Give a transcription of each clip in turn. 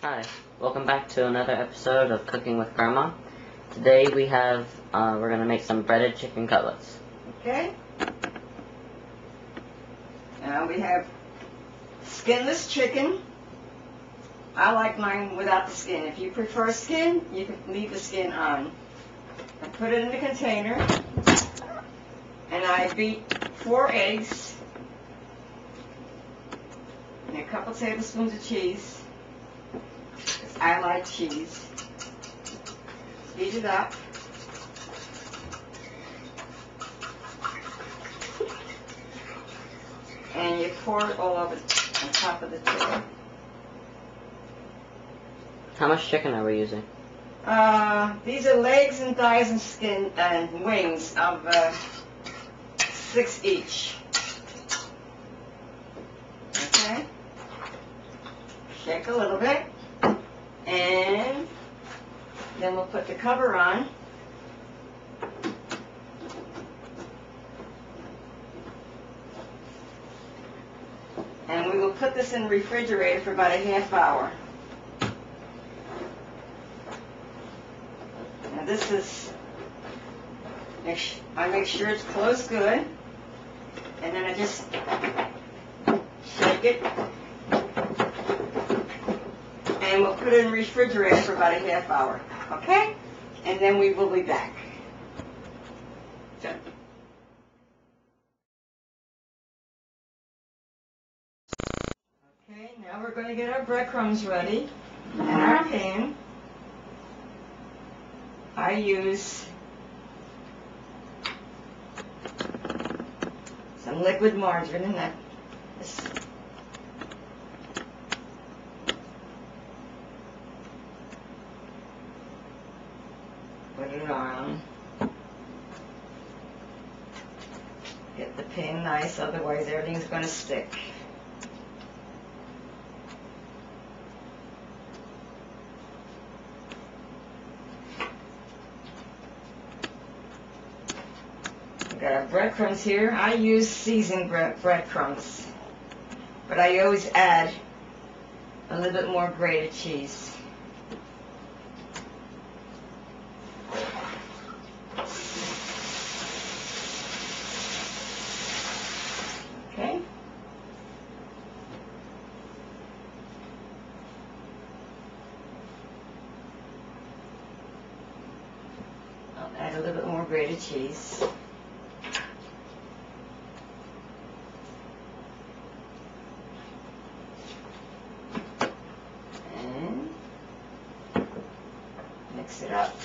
Hi, welcome back to another episode of Cooking with Grandma. Today we have, we're going to make some breaded chicken cutlets. Okay. Now we have skinless chicken. I like mine without the skin. If you prefer skin, you can leave the skin on. I put it in the container, and I beat 4 eggs and a couple tablespoons of cheese. I like cheese. Beat it up. And you pour it all over on top of the chicken. How much chicken are we using? These are legs and thighs and skin and wings of 6 each. Okay. Shake a little bit. And then we'll put the cover on. And we will put this in the refrigerator for about a half hour. Now this is, I make sure it's closed good. And then I just shake it. And we'll put it in the refrigerator for about a half hour. Okay? And then we will be back. Okay, now we're going to get our breadcrumbs ready. In our pan, I use some liquid margarine in that. Put it on. Get the pan nice, otherwise everything's going to stick. We've got our breadcrumbs here. I use seasoned breadcrumbs, but I always add a little bit more grated cheese. Okay. I'll add a little bit more grated cheese. And mix it up.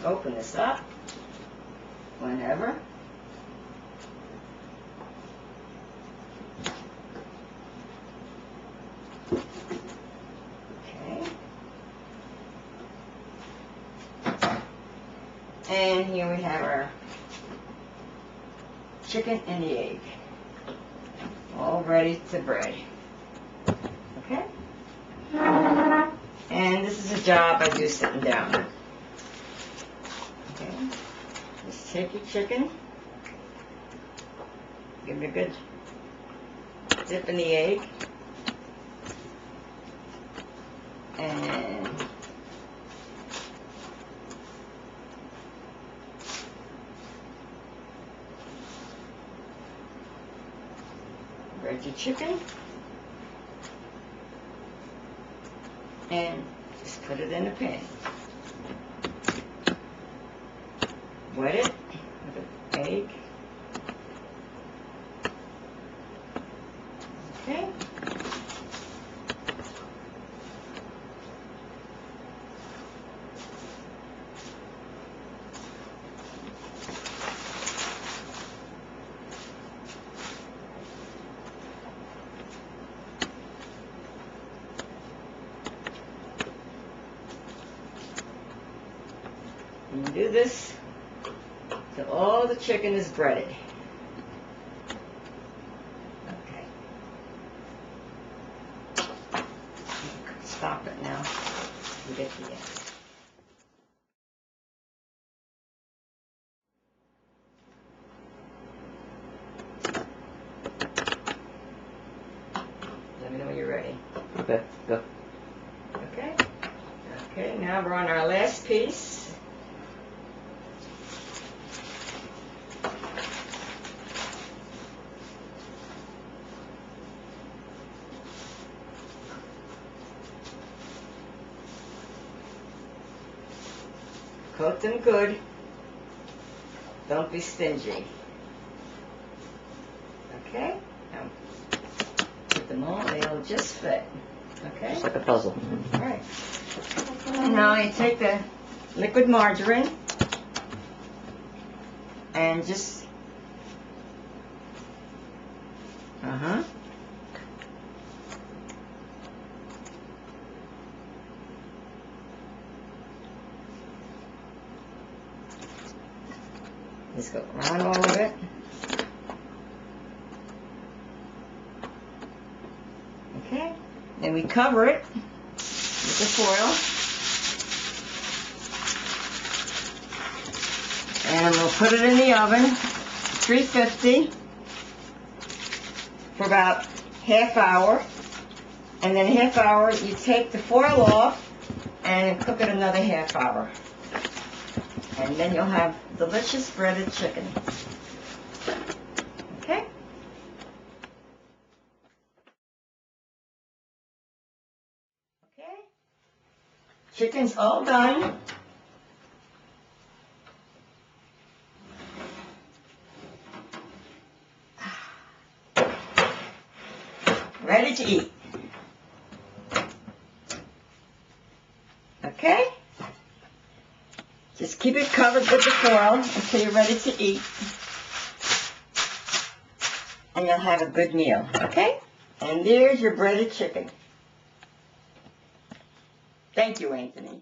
Open this up whenever. Okay. And here we have our chicken and the egg, all ready to bread. Okay. And this is a job I do sitting down. Okay, just take your chicken, give it a good dip in the egg, and bread your chicken, and just put it in the pan. Wet it with an egg. Okay. And do this till all the chicken is breaded. Okay. get the end. Let me know when you're ready. Okay, go. Okay? Okay, now we're on our last piece. Coat them good. Don't be stingy. Okay? Now, put them all, they'll just fit. Okay? Just like a puzzle. Alright. And now you take the liquid margarine and just just go around all of it. Okay, then we cover it with the foil, and we'll put it in the oven, 350, for about half hour, and then half hour you take the foil off and cook it another half hour, and then you'll have delicious breaded chicken. Okay? Okay? Chicken's all done. Ready to eat. Okay? Just keep it covered with the foil until you're ready to eat. And you'll have a good meal. Okay? And there's your breaded chicken. Thank you, Anthony.